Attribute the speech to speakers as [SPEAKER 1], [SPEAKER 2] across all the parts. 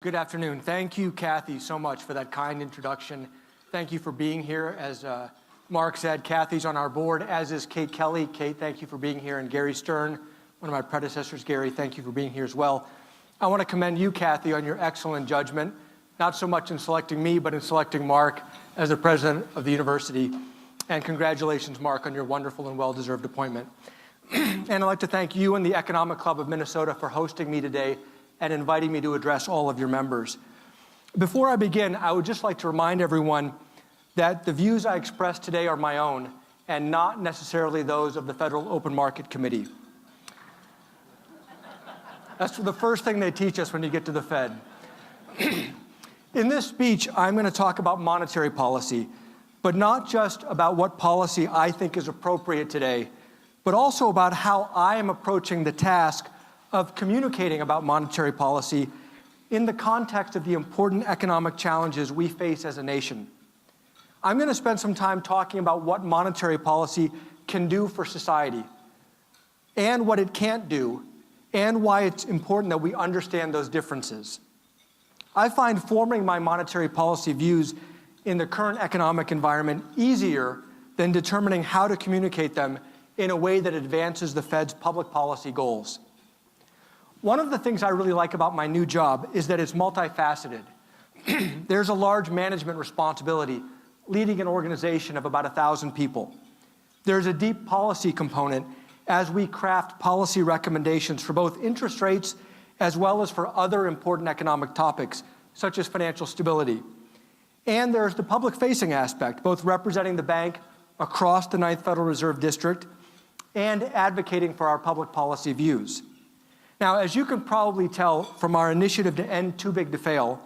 [SPEAKER 1] Good afternoon. Thank you, Kathy, so much for that kind introduction. Thank you for being here. As Mark said, Kathy's on our board, as is Kate Kelly. Kate, thank you for being here. And Gary Stern, one of my predecessors. Gary, thank you for being here as well. I want to commend you, Kathy, on your excellent judgment, not so much in selecting me, but in selecting Mark as the president of the university. And congratulations, Mark, on your wonderful and well-deserved appointment. And I'd like to thank you and the Economic Club of Minnesota for hosting me today and inviting me to address all of your members. Before I begin, I would just like to remind everyone that the views I express today are my own and not necessarily those of the Federal Open Market Committee. That's the first thing they teach us when you get to the Fed. In this speech, I'm going to talk about monetary policy, but not just about what policy I think is appropriate today, but also about how I am approaching the task of communicating about monetary policy in the context of the important economic challenges we face as a nation. I'm going to spend some time talking about what monetary policy can do for society and what it can't do and why it's important that we understand those differences. I find forming my monetary policy views in the current economic environment easier than determining how to communicate them in a way that advances the Fed's public policy goals. One of the things I really like about my new job is that it's multifaceted. There's a large management responsibility leading an organization of about 1,000 people. There's a deep policy component as we craft policy recommendations for both interest rates as well as for other important economic topics, such as financial stability. And there's the public-facing aspect, both representing the bank across the 9th Federal Reserve District and advocating for our public policy views. Now, as you can probably tell from our initiative to end Too Big to Fail,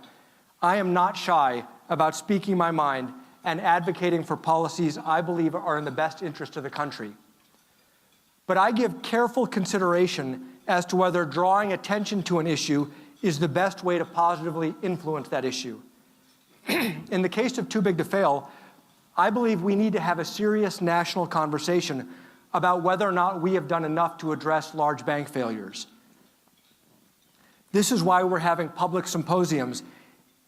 [SPEAKER 1] I am not shy about speaking my mind and advocating for policies I believe are in the best interest of the country. But I give careful consideration as to whether drawing attention to an issue is the best way to positively influence that issue. In the case of Too Big to Fail, I believe we need to have a serious national conversation about whether or not we have done enough to address large bank failures. This is why we're having public symposiums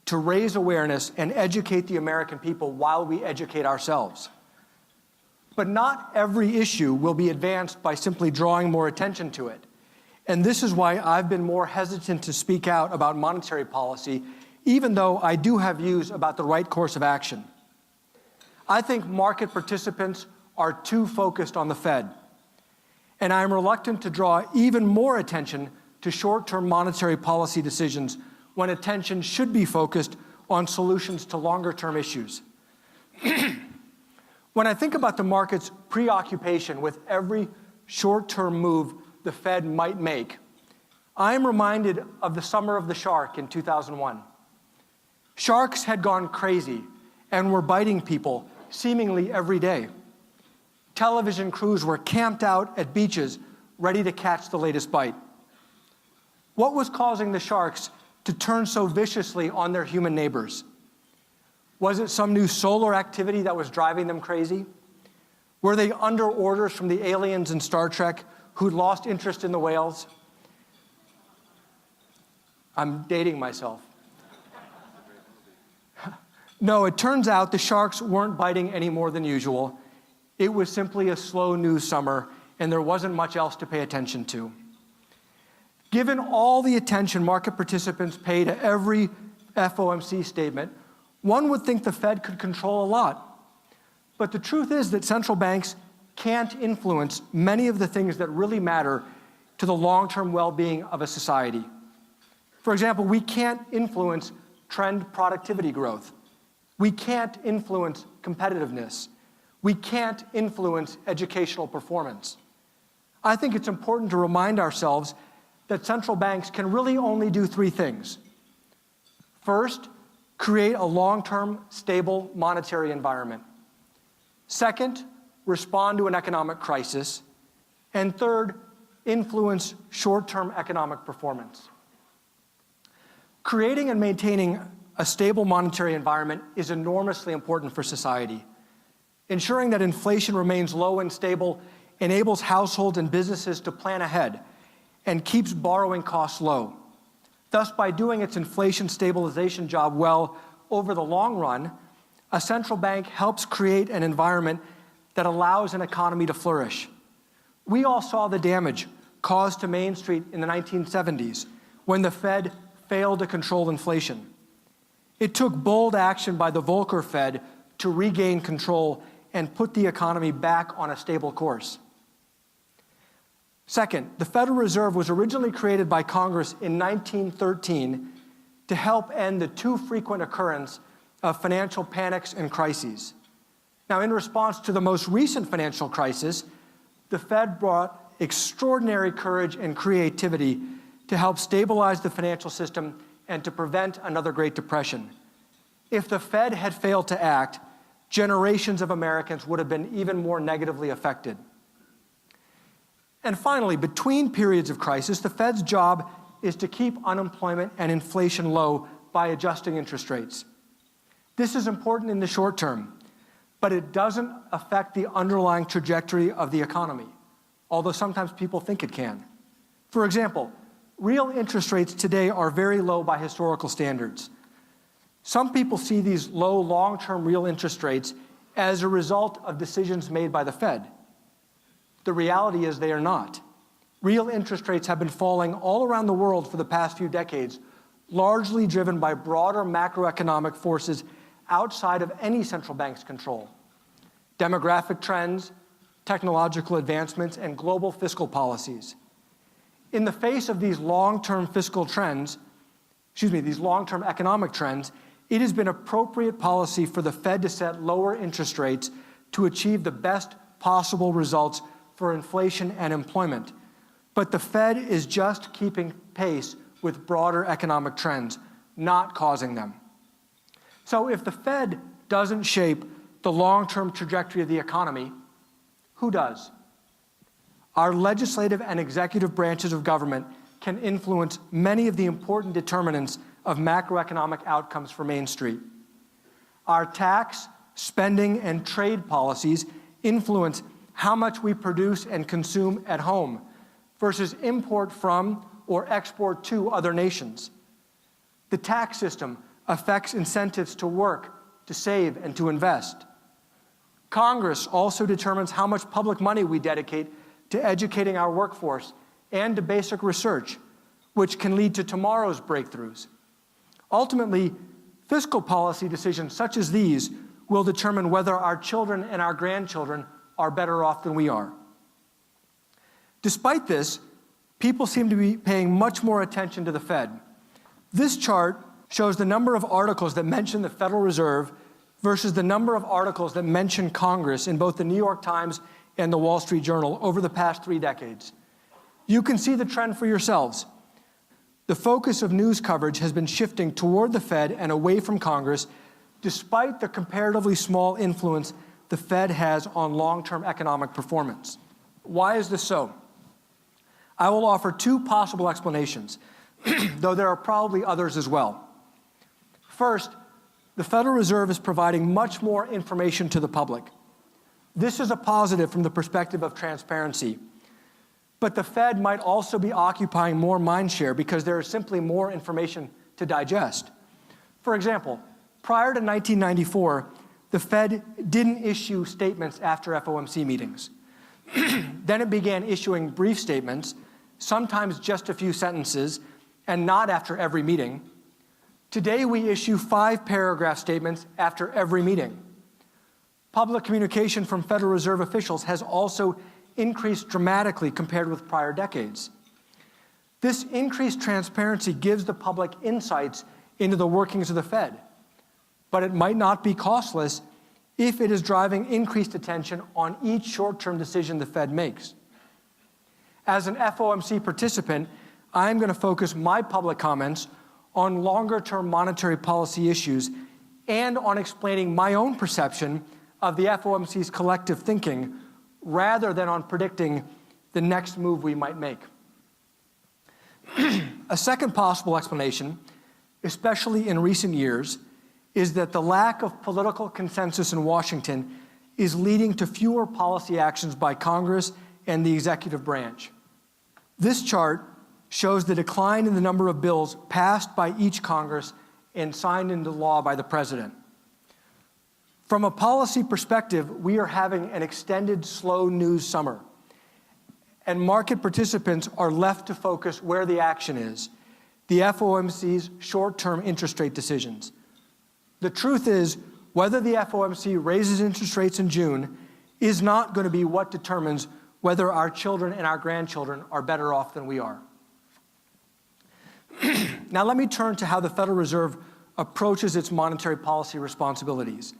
[SPEAKER 1] to raise awareness and educate the American people while we educate ourselves. But not every issue will be advanced by simply drawing more attention to it. And this is why I've been more hesitant to speak out about monetary policy, even though I do have views about the right course of action. I think market participants are too focused on the Fed, and I'm reluctant to draw even more attention to short-term monetary policy decisions when attention should be focused on solutions to longer-term issues. When I think about the market's preoccupation with every short-term move the Fed might make, I am reminded of the summer of the shark in 2001. Sharks had gone crazy and were biting people seemingly every day. Television crews were camped out at beaches ready to catch the latest bite. What was causing the sharks to turn so viciously on their human neighbors? Was it some new solar activity that was driving them crazy? Were they under orders from the aliens in Star Trek who'd lost interest in the whales? I'm dating myself. No, it turns out the sharks weren't biting any more than usual. It was simply a slow news summer, and there wasn't much else to pay attention to. Given all the attention market participants pay to every FOMC statement, one would think the Fed could control a lot. But the truth is that central banks can't influence many of the things that really matter to the long-term well-being of a society. For example, we can't influence trend productivity growth. We can't influence competitiveness. We can't influence educational performance. I think it's important to remind ourselves that central banks can really only do three things. First, create a long-term, stable monetary environment. Second, respond to an economic crisis. And third, influence short-term economic performance. Creating and maintaining a stable monetary environment is enormously important for society. Ensuring that inflation remains low and stable enables households and businesses to plan ahead and keeps borrowing costs low. Thus, by doing its inflation stabilization job well over the long run, a central bank helps create an environment that allows an economy to flourish. We all saw the damage caused to Main Street in the 1970s when the Fed failed to control inflation. It took bold action by the Volcker Fed to regain control and put the economy back on a stable course. Second, the Federal Reserve was originally created by Congress in 1913 to help end the too frequent occurrence of financial panics and crises. Now, in response to the most recent financial crisis, the Fed brought extraordinary courage and creativity to help stabilize the financial system and to prevent another Great Depression. If the Fed had failed to act, generations of Americans would have been even more negatively affected. And finally, between periods of crisis, the Fed's job is to keep unemployment and inflation low by adjusting interest rates. This is important in the short term, but it doesn't affect the underlying trajectory of the economy, although sometimes people think it can. For example, real interest rates today are very low by historical standards. Some people see these low long-term real interest rates as a result of decisions made by the Fed. The reality is they are not. Real interest rates have been falling all around the world for the past few decades, largely driven by broader macroeconomic forces outside of any central bank's control. Demographic trends, technological advancements, and global fiscal policies. In the face of these long-term economic trends, it has been appropriate policy for the Fed to set lower interest rates to achieve the best possible results for inflation and employment. But the Fed is just keeping pace with broader economic trends, not causing them. So if the Fed doesn't shape the long-term trajectory of the economy, who does? Our legislative and executive branches of government can influence many of the important determinants of macroeconomic outcomes for Main Street. Our tax, spending, and trade policies influence how much we produce and consume at home versus import from or export to other nations. The tax system affects incentives to work, to save, and to invest. Congress also determines how much public money we dedicate to educating our workforce and to basic research, which can lead to tomorrow's breakthroughs. Ultimately, fiscal policy decisions such as these will determine whether our children and our grandchildren are better off than we are. Despite this, people seem to be paying much more attention to the Fed. This chart shows the number of articles that mention the Federal Reserve versus the number of articles that mention Congress in both the New York Times and the Wall Street Journal over the past 3 decades. You can see the trend for yourselves. The focus of news coverage has been shifting toward the Fed and away from Congress, despite the comparatively small influence the Fed has on long-term economic performance. Why is this so? I will offer 2 possible explanations, though there are probably others as well. First, the Federal Reserve is providing much more information to the public. This is a positive from the perspective of transparency. But the Fed might also be occupying more mind share because there is simply more information to digest. For example, prior to 1994, the Fed didn't issue statements after FOMC meetings. Then it began issuing brief statements, sometimes just a few sentences, and not after every meeting. Today, we issue 5-paragraph statements after every meeting. Public communication from Federal Reserve officials has also increased dramatically compared with prior decades. This increased transparency gives the public insights into the workings of the Fed, but it might not be costless if it is driving increased attention on each short-term decision the Fed makes. As an FOMC participant, I'm going to focus my public comments on longer-term monetary policy issues and on explaining my own perception of the FOMC's collective thinking rather than on predicting the next move we might make. A second possible explanation, especially in recent years, is that the lack of political consensus in Washington is leading to fewer policy actions by Congress and the executive branch. This chart shows the decline in the number of bills passed by each Congress and signed into law by the President. From a policy perspective, we are having an extended slow news summer, and market participants are left to focus where the action is, the FOMC's short-term interest rate decisions. The truth is, whether the FOMC raises interest rates in June is not going to be what determines whether our children and our grandchildren are better off than we are. Now let me turn to how the Federal Reserve approaches its monetary policy responsibilities.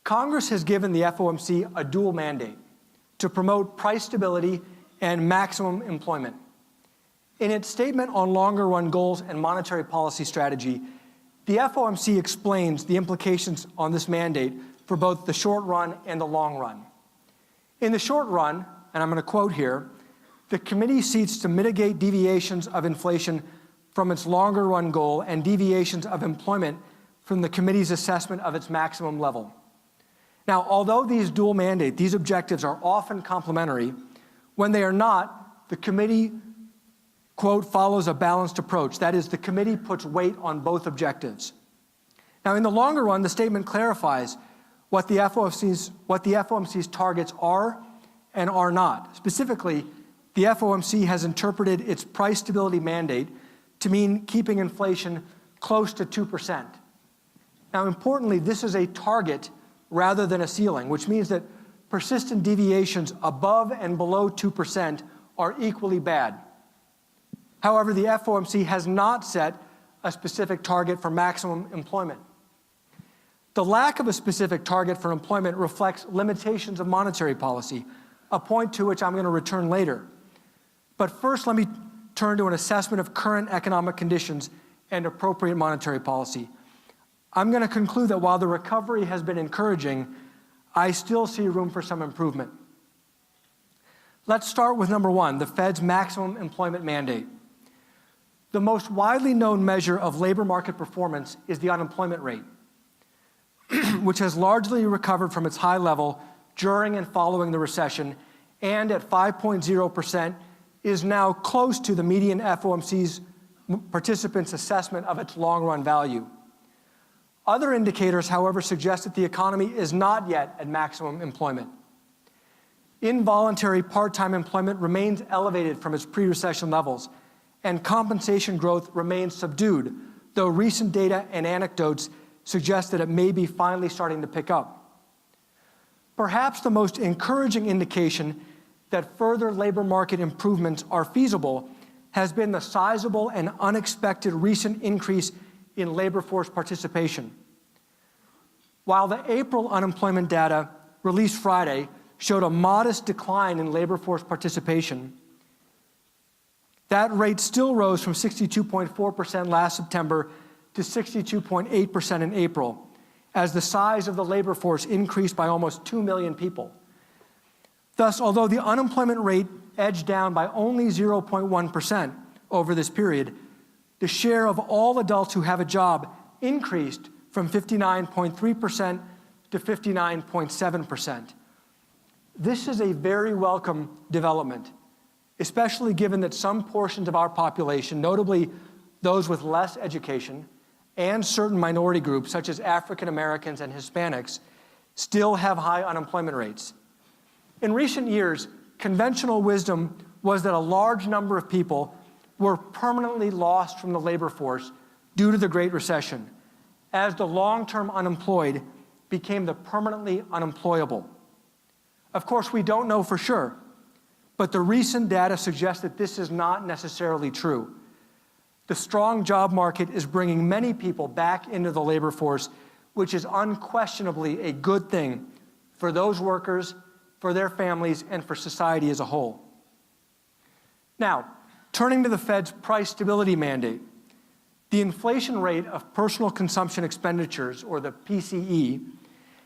[SPEAKER 1] Congress has given the FOMC a dual mandate to promote price stability and maximum employment. In its statement on longer-run goals and monetary policy strategy, the FOMC explains the implications on this mandate for both the short run and the long run. In the short run, and I'm going to quote here, the committee seeks to mitigate deviations of inflation from its longer-run goal and deviations of employment from the committee's assessment of its maximum level. Now, although these dual mandate, these objectives are often complementary, when they are not, the committee, quote, follows a balanced approach. That is, the committee puts weight on both objectives. Now, in the longer run, the statement clarifies what the FOMC's targets are and are not. Specifically, the FOMC has interpreted its price stability mandate to mean keeping inflation close to 2%. Now, importantly, this is a target rather than a ceiling, which means that persistent deviations above and below 2% are equally bad. However, the FOMC has not set a specific target for maximum employment. The lack of a specific target for employment reflects limitations of monetary policy, a point to which I'm going to return later. But first, let me turn to an assessment of current economic conditions and appropriate monetary policy. I'm going to conclude that while the recovery has been encouraging, I still see room for some improvement. Let's start with number one, the Fed's maximum employment mandate. The most widely known measure of labor market performance is the unemployment rate, which has largely recovered from its high level during and following the recession, and at 5.0% is now close to the median FOMC's participants' assessment of its long-run value. Other indicators, however, suggest that the economy is not yet at maximum employment. Involuntary part-time employment remains elevated from its pre-recession levels, and compensation growth remains subdued, though recent data and anecdotes suggest that it may be finally starting to pick up. Perhaps the most encouraging indication that further labor market improvements are feasible has been the sizable and unexpected recent increase in labor force participation. While the April unemployment data released Friday showed a modest decline in labor force participation, that rate still rose from 62.4% last September to 62.8% in April, as the size of the labor force increased by almost 2 million people. Thus, although the unemployment rate edged down by only 0.1% over this period, the share of all adults who have a job increased from 59.3% to 59.7%. This is a very welcome development, especially given that some portions of our population, notably those with less education and certain minority groups such as African Americans and Hispanics, still have high unemployment rates. In recent years, conventional wisdom was that a large number of people were permanently lost from the labor force due to the Great Recession, as the long-term unemployed became the permanently unemployable. Of course, we don't know for sure, but the recent data suggests that this is not necessarily true. The strong job market is bringing many people back into the labor force, which is unquestionably a good thing for those workers, for their families, and for society as a whole. Now, turning to the Fed's price stability mandate, the inflation rate of personal consumption expenditures, or the PCE,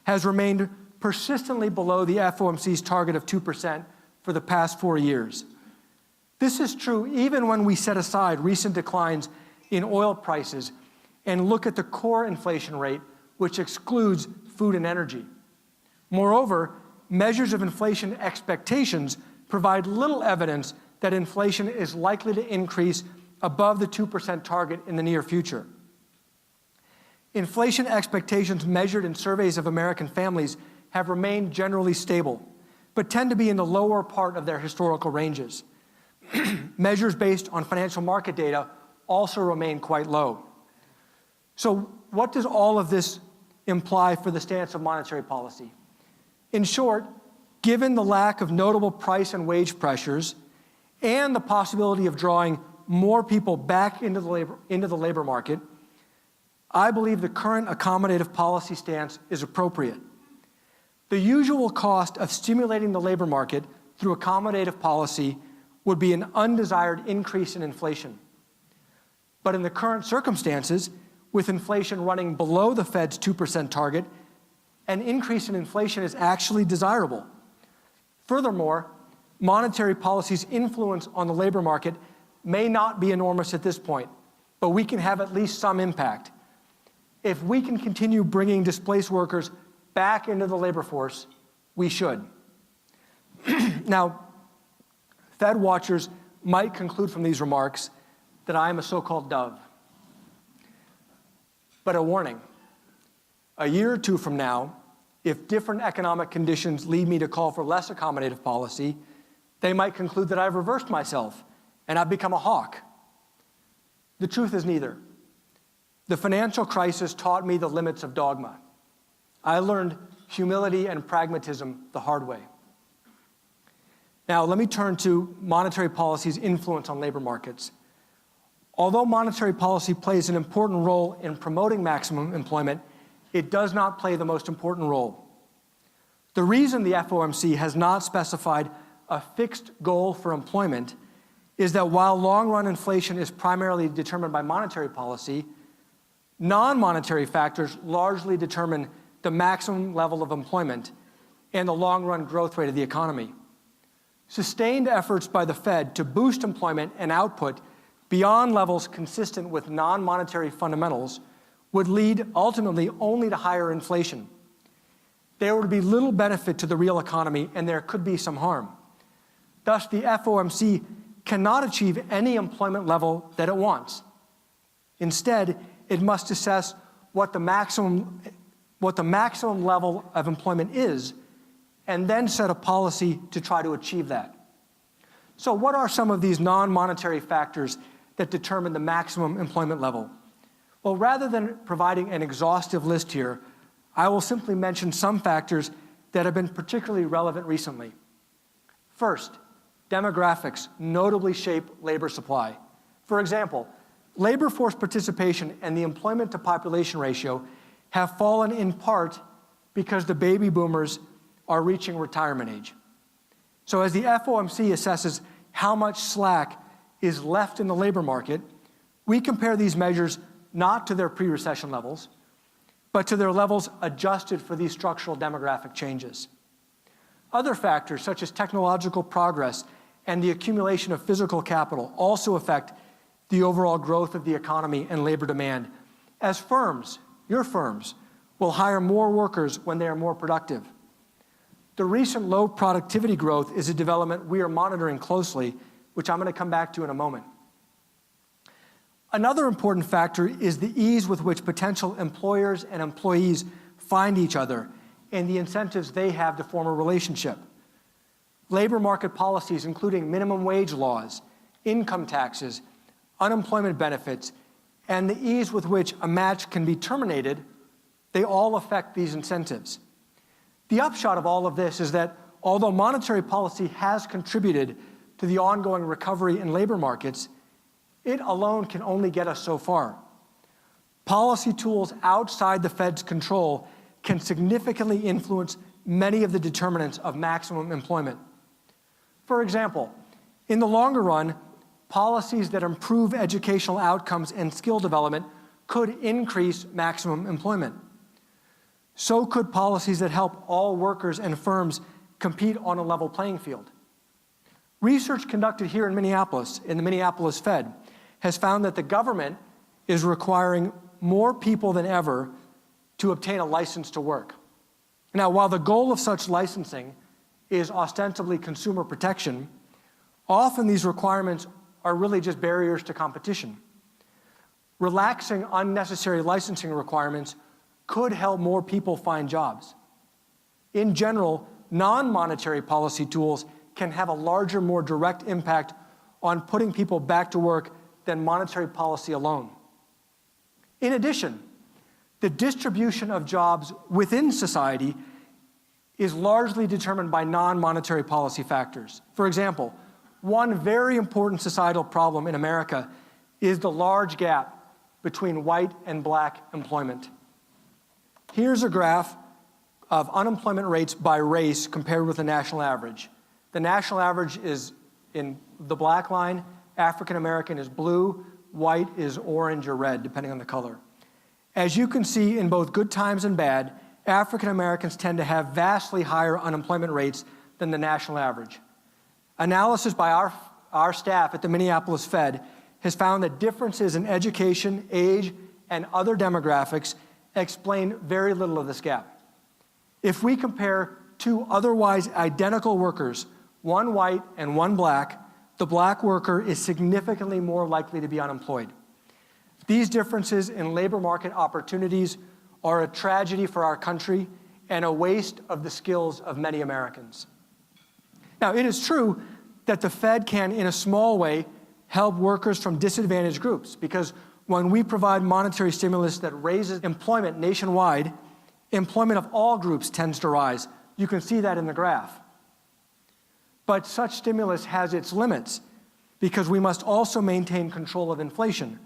[SPEAKER 1] has remained persistently below the FOMC's target of 2% for the past 4 years. This is true even when we set aside recent declines in oil prices and look at the core inflation rate, which excludes food and energy. Moreover, measures of inflation expectations provide little evidence that inflation is likely to increase above the 2% target in the near future. Inflation expectations measured in surveys of American families have remained generally stable, but tend to be in the lower part of their historical ranges. Measures based on financial market data also remain quite low. So what does all of this imply for the stance of monetary policy? In short, given the lack of notable price and wage pressures and the possibility of drawing more people back into the labor market, I believe the current accommodative policy stance is appropriate. The usual cost of stimulating the labor market through accommodative policy would be an undesired increase in inflation. But in the current circumstances, with inflation running below the Fed's 2% target, an increase in inflation is actually desirable. Furthermore, monetary policy's influence on the labor market may not be enormous at this point, but we can have at least some impact. If we can continue bringing displaced workers back into the labor force, we should. Now, Fed watchers might conclude from these remarks that I am a so-called dove. But a warning, a year or two from now, if different economic conditions lead me to call for less accommodative policy, they might conclude that I've reversed myself and I've become a hawk. The truth is neither. The financial crisis taught me the limits of dogma. I learned humility and pragmatism the hard way. Now, let me turn to monetary policy's influence on labor markets. Although monetary policy plays an important role in promoting maximum employment, it does not play the most important role. The reason the FOMC has not specified a fixed goal for employment is that while long-run inflation is primarily determined by monetary policy, non-monetary factors largely determine the maximum level of employment and the long-run growth rate of the economy. Sustained efforts by the Fed to boost employment and output beyond levels consistent with non-monetary fundamentals would lead ultimately only to higher inflation. There would be little benefit to the real economy, and there could be some harm. Thus, the FOMC cannot achieve any employment level that it wants. Instead, it must assess what the maximum level of employment is, and then set a policy to try to achieve that. So what are some of these non-monetary factors that determine the maximum employment level? Well, rather than providing an exhaustive list here, I will simply mention some factors that have been particularly relevant recently. First, demographics notably shape labor supply. For example, labor force participation and the employment to population ratio have fallen in part because the baby boomers are reaching retirement age. So as the FOMC assesses how much slack is left in the labor market, we compare these measures not to their pre-recession levels, but to their levels adjusted for these structural demographic changes. Other factors, such as technological progress and the accumulation of physical capital, also affect the overall growth of the economy and labor demand, as firms, your firms, will hire more workers when they are more productive. The recent low productivity growth is a development we are monitoring closely, which I'm going to come back to in a moment. Another important factor is the ease with which potential employers and employees find each other and the incentives they have to form a relationship. Labor market policies, including minimum wage laws, income taxes, unemployment benefits, and the ease with which a match can be terminated, they all affect these incentives. The upshot of all of this is that although monetary policy has contributed to the ongoing recovery in labor markets, it alone can only get us so far. Policy tools outside the Fed's control can significantly influence many of the determinants of maximum employment. For example, in the longer run, policies that improve educational outcomes and skill development could increase maximum employment. So could policies that help all workers and firms compete on a level playing field. Research conducted here in Minneapolis, in the Minneapolis Fed, has found that the government is requiring more people than ever to obtain a license to work. Now, while the goal of such licensing is ostensibly consumer protection, Often these requirements are really just barriers to competition. Relaxing unnecessary licensing requirements could help more people find jobs. In general, non-monetary policy tools can have a larger, more direct impact on putting people back to work than monetary policy alone. In addition, the distribution of jobs within society is largely determined by non-monetary policy factors. For example, one very important societal problem in America is the large gap between white and black employment. Here's a graph of unemployment rates by race compared with the national average. The national average is in the black line, African American is blue, white is orange or red, depending on the color. As you can see, in both good times and bad, African Americans tend to have vastly higher unemployment rates than the national average. Analysis by our staff at the Minneapolis Fed has found that differences in education, age, and other demographics explain very little of this gap. If we compare two otherwise identical workers, one white and one black, the black worker is significantly more likely to be unemployed. These differences in labor market opportunities are a tragedy for our country and a waste of the skills of many Americans. Now, it is true that the Fed can, in a small way, help workers from disadvantaged groups, because when we provide monetary stimulus that raises employment nationwide, employment of all groups tends to rise. You can see that in the graph. But such stimulus has its limits, because we must also maintain control of inflation.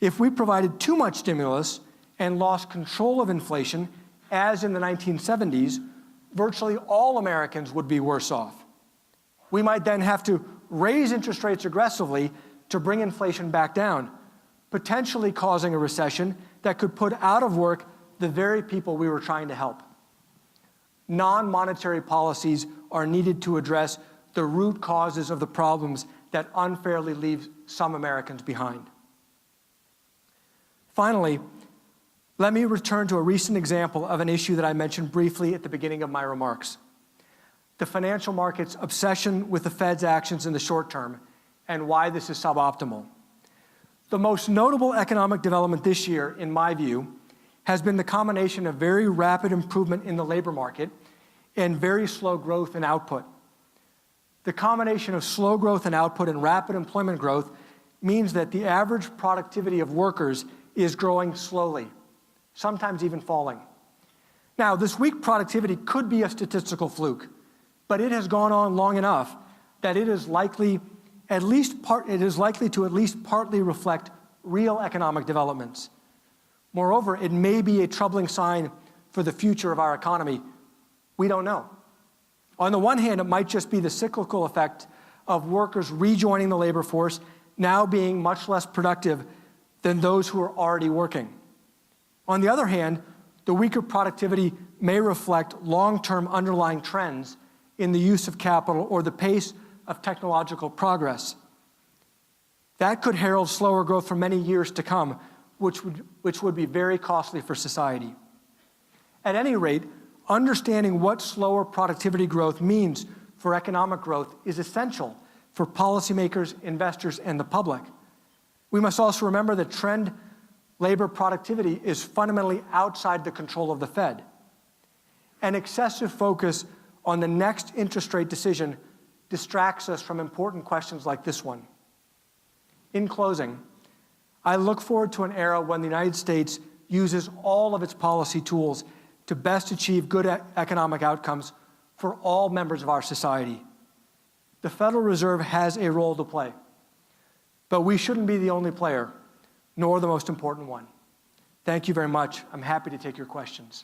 [SPEAKER 1] If we provided too much stimulus and lost control of inflation, as in the 1970s, virtually all Americans would be worse off. We might then have to raise interest rates aggressively to bring inflation back down, potentially causing a recession that could put out of work the very people we were trying to help. Non-monetary policies are needed to address the root causes of the problems that unfairly leave some Americans behind. Finally, let me return to a recent example of an issue that I mentioned briefly at the beginning of my remarks: the financial market's obsession with the Fed's actions in the short term and why this is suboptimal. The most notable economic development this year, in my view, has been the combination of very rapid improvement in the labor market and very slow growth in output. The combination of slow growth in output and rapid employment growth means that the average productivity of workers is growing slowly, sometimes even falling. Now, this weak productivity could be a statistical fluke, but it has gone on long enough that it is likely to at least partly reflect real economic developments. Moreover, it may be a troubling sign for the future of our economy. We don't know. On the one hand, it might just be the cyclical effect of workers rejoining the labor force, now being much less productive than those who are already working. On the other hand, the weaker productivity may reflect long-term underlying trends in the use of capital or the pace of technological progress. That could herald slower growth for many years to come, which would be very costly for society. At any rate, understanding what slower productivity growth means for economic growth is essential for policymakers, investors, and the public. We must also remember that trend labor productivity is fundamentally outside the control of the Fed. An excessive focus on the next interest rate decision distracts us from important questions like this one. In closing, I look forward to an era when the United States uses all of its policy tools to best achieve good economic outcomes for all members of our society. The Federal Reserve has a role to play, but we shouldn't be the only player, nor the most important one. Thank you very much. I'm happy to take your questions.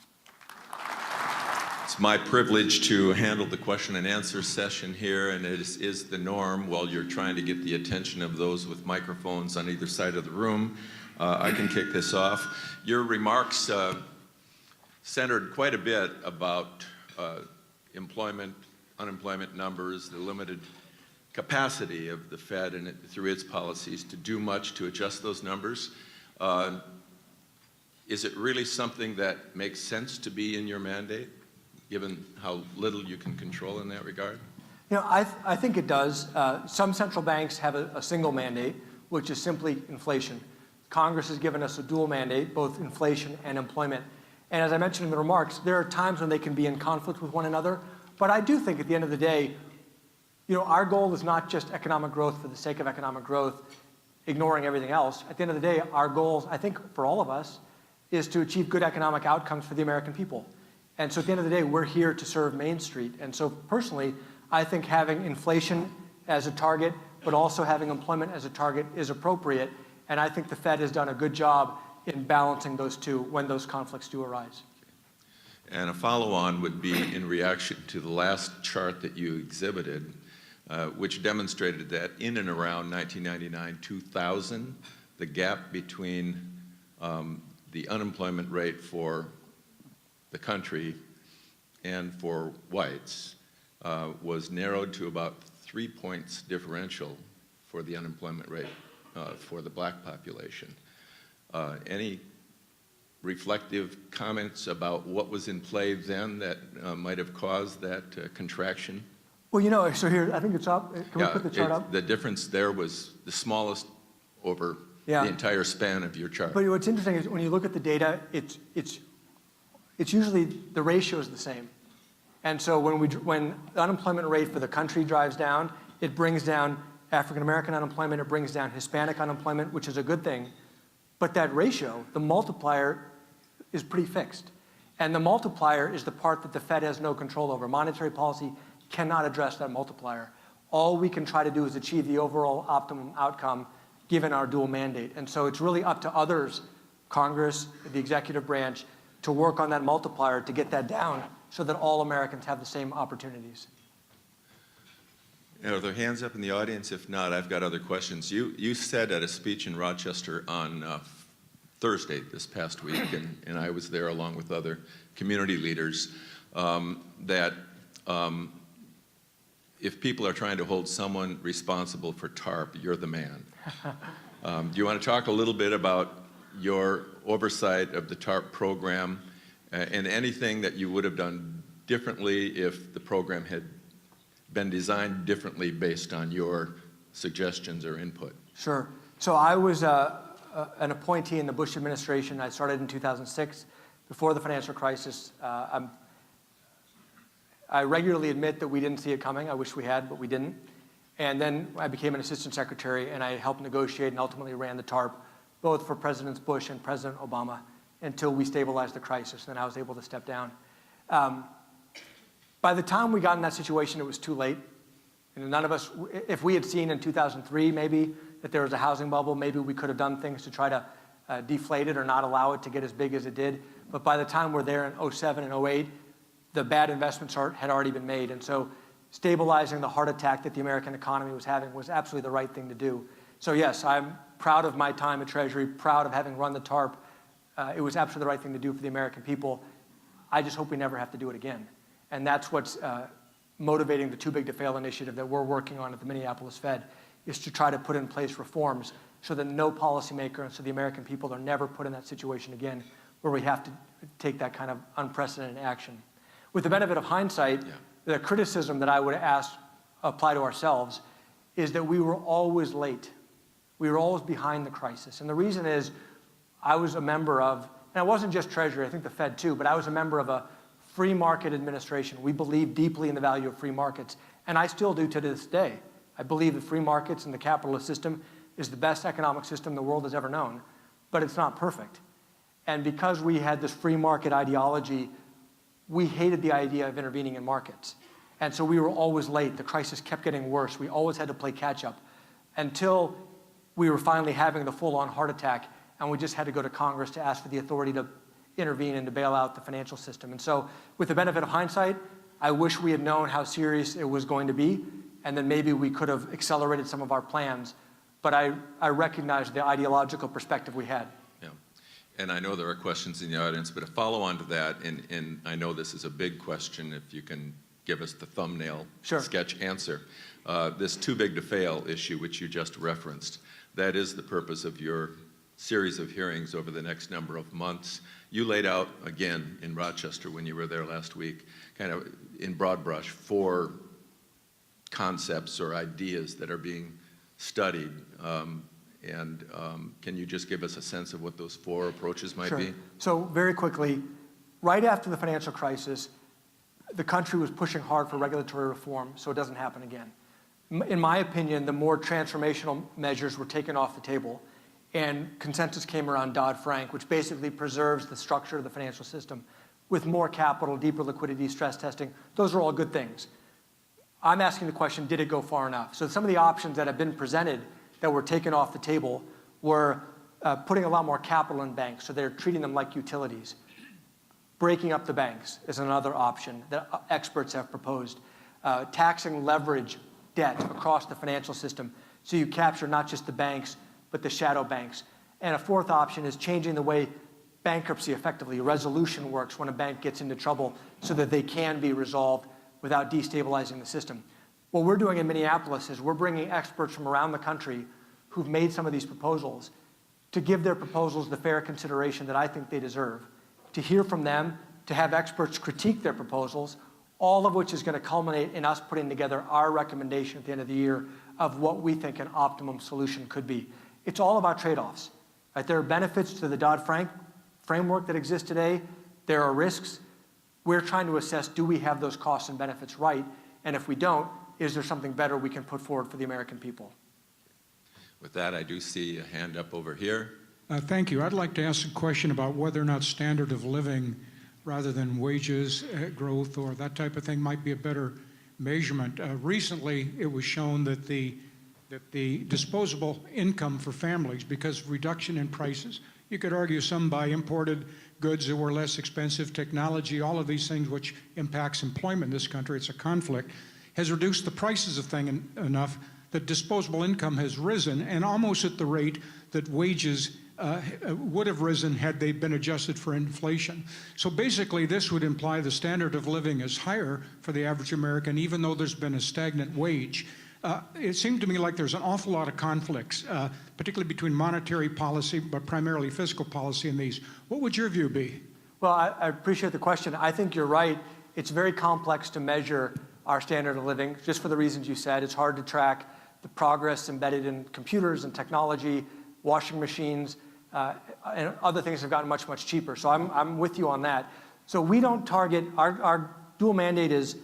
[SPEAKER 2] It's my privilege to handle the question and answer session here, and it is the norm while you're trying to get the attention of those with microphones on either side of the room. I can kick this off. Your remarks centered quite a bit about employment, unemployment numbers, the limited capacity of the Fed and through its policies to do much to adjust those numbers. Is it really something that makes sense to be in your mandate, given how little you can control in that regard?
[SPEAKER 1] I think it does. Some central banks have a single mandate, which is simply inflation. Congress has given us a dual mandate, both inflation and employment. And as I mentioned in the remarks, there are times when they can be in conflict with one another. But I do think at the end of the day, our goal is not just economic growth for the sake of economic growth, ignoring everything else. At the end of the day, our goals, I think for all of us, is to achieve good economic outcomes for the American people. And so at the end of the day, we're here to serve Main Street. And so personally, I think having inflation as a target, but also having employment as a target is appropriate. And I think the Fed has done a good job in balancing those two when those conflicts do arise.
[SPEAKER 2] And a follow-on would be in reaction to the last chart that you exhibited, which demonstrated that in and around 1999-2000, the gap between the unemployment rate for the country and for whites was narrowed to about 3 points differential for the unemployment rate for the black population. Any reflective comments about what was in play then that might have caused that contraction?
[SPEAKER 1] Well, so here, I think it's up. Can we put the chart up?
[SPEAKER 2] The difference there was the smallest over the entire span of your chart.
[SPEAKER 1] But what's interesting is when you look at the data, it's usually the ratio is the same. And so when the unemployment rate for the country drives down, it brings down African American unemployment, it brings down Hispanic unemployment, which is a good thing. But that ratio, the multiplier, is pretty fixed. And the multiplier is the part that the Fed has no control over. Monetary policy cannot address that multiplier. All we can try to do is achieve the overall optimum outcome given our dual mandate. And so it's really up to others, Congress, the executive branch, to work on that multiplier to get that down so that all Americans have the same opportunities.
[SPEAKER 2] Are there hands up in the audience? If not, I've got other questions. You said at a speech in Rochester on Thursday this past week, and I was there along with other community leaders, that if people are trying to hold someone responsible for Tarp, you're the man. Do you want to talk a little bit about your oversight of the Tarp program and anything that you would have done differently if the program had been designed differently based on your suggestions or input?
[SPEAKER 1] Sure. So I was an appointee in the Bush administration. I started in 2006, before the financial crisis. I regularly admit that we didn't see it coming. I wish we had, but we didn't. And then I became an assistant secretary, and I helped negotiate and ultimately ran the TARP, both for Presidents Bush and President Obama, until we stabilized the crisis. Then I was able to step down. By the time we got in that situation, it was too late. And none of us, if we had seen in 2003 maybe that there was a housing bubble, maybe we could have done things to try to deflate it or not allow it to get as big as it did. But by the time we're there in 07 and 08, the bad investments had already been made. And so stabilizing the heart attack that the American economy was having was absolutely the right thing to do. So yes, I'm proud of my time at Treasury, proud of having run the TARP. It was absolutely the right thing to do for the American people. I just hope we never have to do it again. And that's what's motivating the Toobigtofail initiative that we're working on at the Minneapolis Fed, is to try to put in place reforms so that no policymaker and so the American people are never put in that situation again where we have to take that kind of unprecedented action. With the benefit of hindsight, the criticism that I would apply to ourselves is that we were always late. We were always behind the crisis. And the reason is I was a member of, and I wasn't just Treasury, I think the Fed too, but I was a member of a free market administration. We believe deeply in the value of free markets, and I still do to this day. I believe that free markets and the capitalist system is the best economic system the world has ever known, but it's not perfect. And because we had this free market ideology, we hated the idea of intervening in markets. And so we were always late. The crisis kept getting worse. We always had to play catch up until we were finally having the full-on heart attack, and we just had to go to Congress to ask for the authority to intervene and to bail out the financial system. And so with the benefit of hindsight, I wish we had known how serious it was going to be, and then maybe we could have accelerated some of our plans. But I recognize the ideological perspective we had.
[SPEAKER 2] Yeah, and I know there are questions in the audience, but a follow-on to that, and I know this is a big question, if you can give us the thumbnail sketch answer. This too big to fail issue, which you just referenced, that is the purpose of your series of hearings over the next number of months. You laid out, again, in Rochester when you were there last week, kind of in broad brush, 4 concepts or ideas that are being studied. Can you just give us a sense of what those 4 approaches might be?
[SPEAKER 1] So very quickly, right after the financial crisis, the country was pushing hard for regulatory reform so it doesn't happen again. In my opinion, the more transformational measures were taken off the table, and consensus came around Dodd-Frank, which basically preserves the structure of the financial system with more capital, deeper liquidity, stress testing. Those are all good things. I'm asking the question, did it go far enough? So some of the options that have been presented that were taken off the table were putting a lot more capital in banks, so they're treating them like utilities. Breaking up the banks is another option that experts have proposed. Taxing leverage debt across the financial system, so you capture not just the banks, but the shadow banks. And a 4th option is changing the way bankruptcy effectively, resolution works when a bank gets into trouble so that they can be resolved without destabilizing the system. What we're doing in Minneapolis is we're bringing experts from around the country who've made some of these proposals to give their proposals the fair consideration that I think they deserve, to hear from them, to have experts critique their proposals, all of which is going to culminate in us putting together our recommendation at the end of the year of what we think an optimum solution could be. It's all about trade-offs. Right? There are benefits to the Dodd-Frank framework that exists today. There are risks. We're trying to assess, do we have those costs and benefits right? And if we don't, is there something better we can put forward for the American people?
[SPEAKER 2] With that, I do see a hand up over here.
[SPEAKER 3] Thank you. I'd like to ask a question about whether or not standard of living, rather than wages growth or that type of thing, might be a better measurement. Recently, it was shown that the disposable income for families, because of reduction in prices, you could argue some buy imported goods that were less expensive, technology, all of these things which impacts employment in this country, it's a conflict, has reduced the prices of things enough that disposable income has risen, and almost at the rate that wages would have risen had they been adjusted for inflation. So basically, this would imply the standard of living is higher for the average American, even though there's been a stagnant wage. It seemed to me like there's an awful lot of conflicts, particularly between monetary policy, but primarily fiscal policy in these. What would your view be?
[SPEAKER 1] Well, I appreciate the question. I think you're right. It's very complex to measure our standard of living, just for the reasons you said. It's hard to track the progress embedded in computers and technology, washing machines, and other things have gotten much, much cheaper. So I'm with you on that. So we don't target, our dual mandate is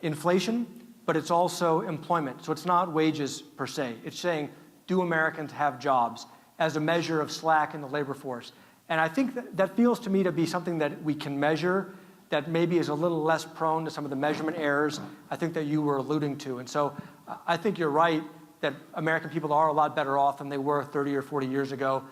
[SPEAKER 1] inflation, but it's also employment. So it's not wages per se. It's saying, do Americans have jobs as a measure of slack in the labor force? And I think that feels to me to be something that we can measure that maybe is a little less prone to some of the measurement errors I think that you were alluding to. And so I think you're right that American people are a lot better off than they were 30 or 40 years ago.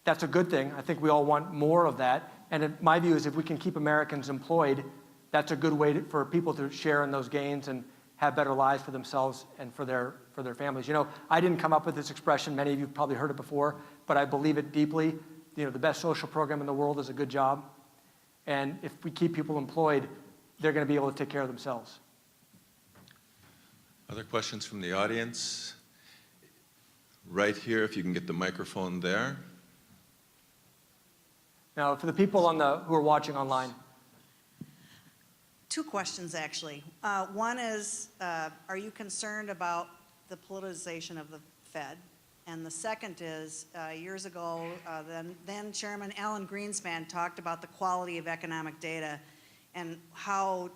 [SPEAKER 1] That's a good thing. I think we all want more of that. And my view is if we can keep Americans employed, that's a good way for people to share in those gains and have better lives for themselves and for their families. You know, I didn't come up with this expression. Many of you have probably heard it before, but I believe it deeply. You know, the best social program in the world is a good job. And if we keep people employed, they're going to be able to take care of themselves.
[SPEAKER 2] Other questions from the audience? Right here, if you can get the microphone there.
[SPEAKER 1] Now, for the people who are watching online.
[SPEAKER 4] Two questions, actually. One is, are you concerned about the politicization of the Fed? And the second is, years ago, then Chairman Alan Greenspan talked about the quality of economic data and how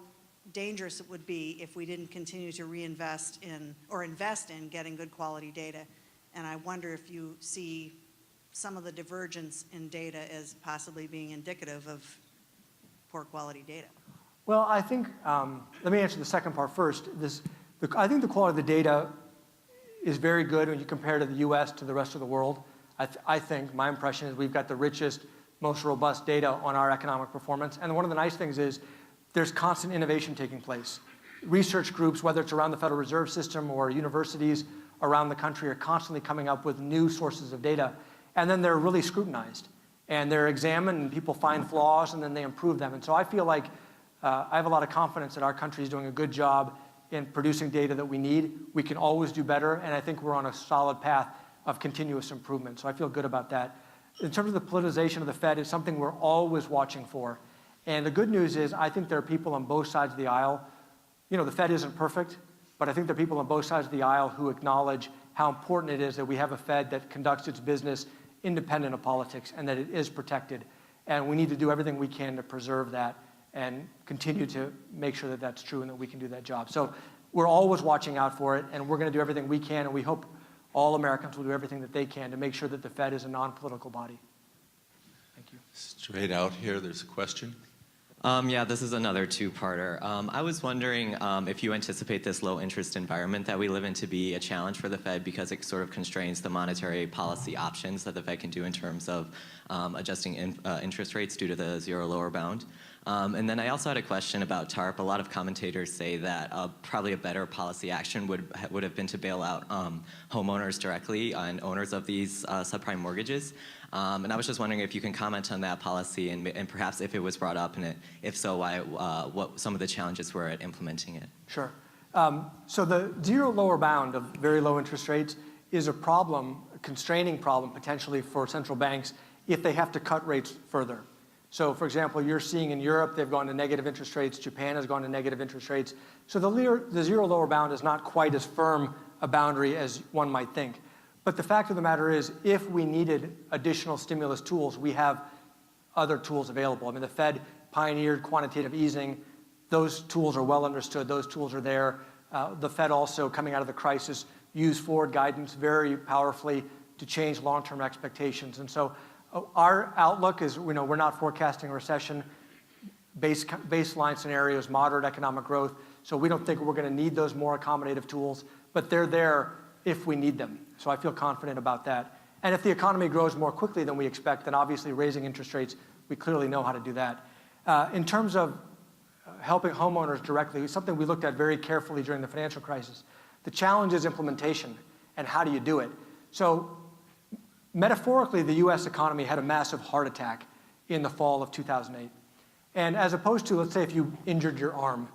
[SPEAKER 4] dangerous it would be if we didn't continue to reinvest in or invest in getting good quality data. And I wonder if you see some of the divergence in data as possibly being indicative of poor quality data.
[SPEAKER 1] Well, I think, let me answer the second part first. I think the quality of the data is very good when you compare to the US to the rest of the world. I think, my impression is we've got the richest, most robust data on our economic performance. And one of the nice things is there's constant innovation taking place. Research groups, whether it's around the Federal Reserve System or universities around the country, are constantly coming up with new sources of data. And then they're really scrutinized. And they're examined, and people find flaws, and then they improve them. And so I feel like I have a lot of confidence that our country is doing a good job in producing data that we need. We can always do better, and I think we're on a solid path of continuous improvement. So I feel good about that. In terms of the politicization of the Fed, it's something we're always watching for. And the good news is I think there are people on both sides of the aisle. You know, the Fed isn't perfect. but I think there are people on both sides of the aisle who acknowledge how important it is that we have a Fed that conducts its business independent of politics and that it is protected. And we need to do everything we can to preserve that and continue to make sure that that's true and that we can do that job. So we're always watching out for it, and we're going to do everything we can, and we hope all Americans will do everything that they can to make sure that the Fed is a non-political body. Thank you.
[SPEAKER 2] Straight out here, there's a question.
[SPEAKER 5] Yeah, this is another two-parter. I was wondering if you anticipate this low-interest environment that we live in to be a challenge for the Fed because it sort of constrains the monetary policy options that the Fed can do in terms of adjusting interest rates due to the zero lower bound. And then I also had a question about Tarp. A lot of commentators say that probably a better policy action would have been to bail out homeowners directly and owners of these subprime mortgages. And I was just wondering if you can comment on that policy and perhaps if it was brought up, and if so, why, what some of the challenges were at implementing it.
[SPEAKER 1] Sure. So the zero lower bound of very low interest rates is a problem, a constraining problem potentially for central banks if they have to cut rates further. So, for example, you're seeing in Europe, they've gone to negative interest rates. Japan has gone to negative interest rates. So the zero lower bound is not quite as firm a boundary as one might think. But the fact of the matter is, if we needed additional stimulus tools, we have other tools available. I mean, the Fed pioneered quantitative easing. Those tools are well understood. Those tools are there. The Fed also, coming out of the crisis, used forward guidance very powerfully to change long-term expectations. And so our outlook is, we're not forecasting a recession. Baseline scenario is moderate economic growth. So we don't think we're going to need those more accommodative tools, but they're there if we need them. So I feel confident about that. And if the economy grows more quickly than we expect, then obviously raising interest rates, we clearly know how to do that. In terms of helping homeowners directly, it's something we looked at very carefully during the financial crisis. The challenge is implementation, and how do you do it? So metaphorically, the US economy had a massive heart attack in the fall of 2008. And as opposed to, let's say, if you injured your arm,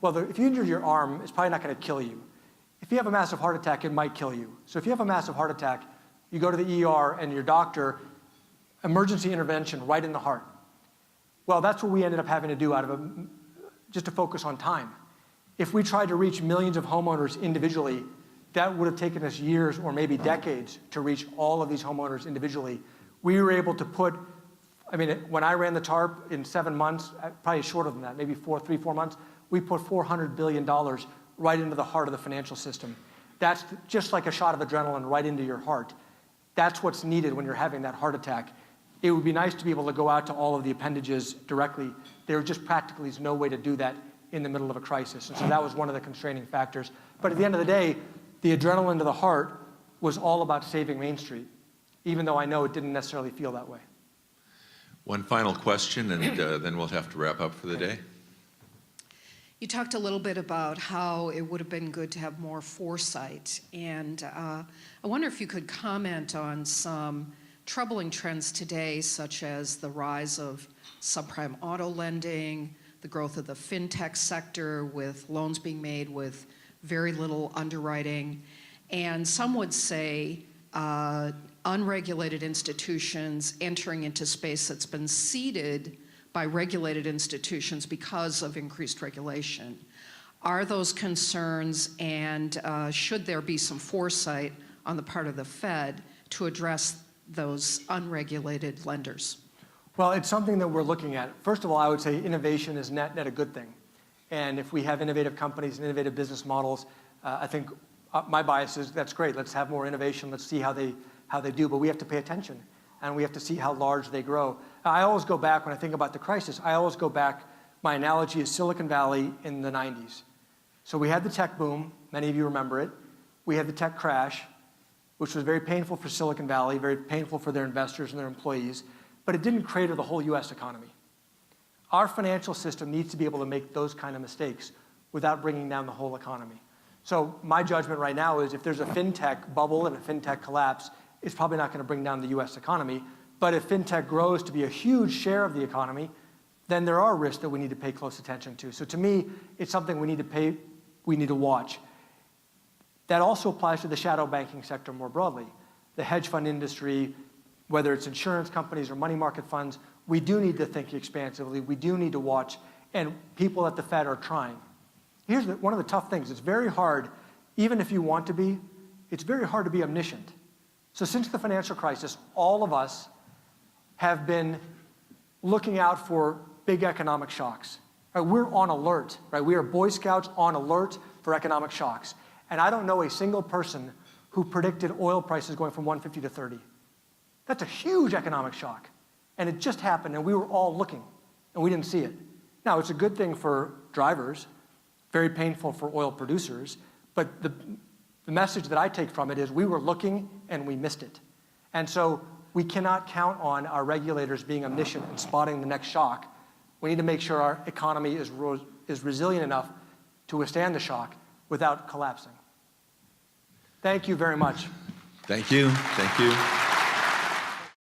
[SPEAKER 1] well, if you injured your arm, it's probably not going to kill you. If you have a massive heart attack, it might kill you. So if you have a massive heart attack, you go to the ER and your doctor, emergency intervention right in the heart. Well, that's what we ended up having to do just to focus on time. If we tried to reach millions of homeowners individually, that would have taken us years or maybe decades to reach all of these homeowners individually. We were able to put, when I ran the Tarp in 7 months, probably shorter than that, maybe 3-4 months, we put $400 billion right into the heart of the financial system. That's just like a shot of adrenaline right into your heart. That's what's needed when you're having that heart attack. It would be nice to be able to go out to all of the appendages directly. There just practically is no way to do that in the middle of a crisis. And so that was one of the constraining factors. But at the end of the day, the adrenaline to the heart was all about saving Main Street, even though I know it didn't necessarily feel that way.
[SPEAKER 2] One final question, and then we'll have to wrap up for the day.
[SPEAKER 6] You talked a little bit about how it would have been good to have more foresight, and I wonder if you could comment on some troubling trends today, such as the rise of subprime auto lending, the growth of the fintech sector with loans being made with very little underwriting, and some would say unregulated institutions entering into space that's been ceded by regulated institutions because of increased regulation. Are those concerns, and should there be some foresight on the part of the Fed to address those unregulated lenders?
[SPEAKER 1] Well, it's something that we're looking at. First of all, I would say innovation is net a good thing. And if we have innovative companies and innovative business models, I think my bias is that's great. Let's have more innovation. Let's see how they do. But we have to pay attention, and we have to see how large they grow. I always go back, when I think about the crisis, my analogy is Silicon Valley in the 90s. So we had the tech boom. Many of you remember it. We had the tech crash, which was very painful for Silicon Valley, very painful for their investors and their employees, but it didn't crater the whole US economy. Our financial system needs to be able to make those kind of mistakes without bringing down the whole economy. So my judgment right now is if there's a fintech bubble and a fintech collapse, it's probably not going to bring down the US economy. But if fintech grows to be a huge share of the economy, then there are risks that we need to pay close attention to. So to me, it's something we need to watch. That also applies to the shadow banking sector more broadly. The hedge fund industry, whether it's insurance companies or money market funds, we do need to think expansively. We do need to watch, and people at the Fed are trying. here's one of the tough things. It's very hard, even if you want to be, it's very hard to be omniscient. So since the financial crisis, all of us have been looking out for big economic shocks. Right? We're on alert. Right? We are Boy Scouts on alert for economic shocks. And I don't know a single person who predicted oil prices going from 150 to 30. That's a huge economic shock. And it just happened, and we were all looking, and we didn't see it. Now, it's a good thing for drivers, very painful for oil producers, but the message that I take from it is we were looking and we missed it. And so we cannot count on our regulators being omniscient and spotting the next shock. We need to make sure our economy is resilient enough to withstand the shock without collapsing. Thank you very much.
[SPEAKER 2] Thank you. Thank you.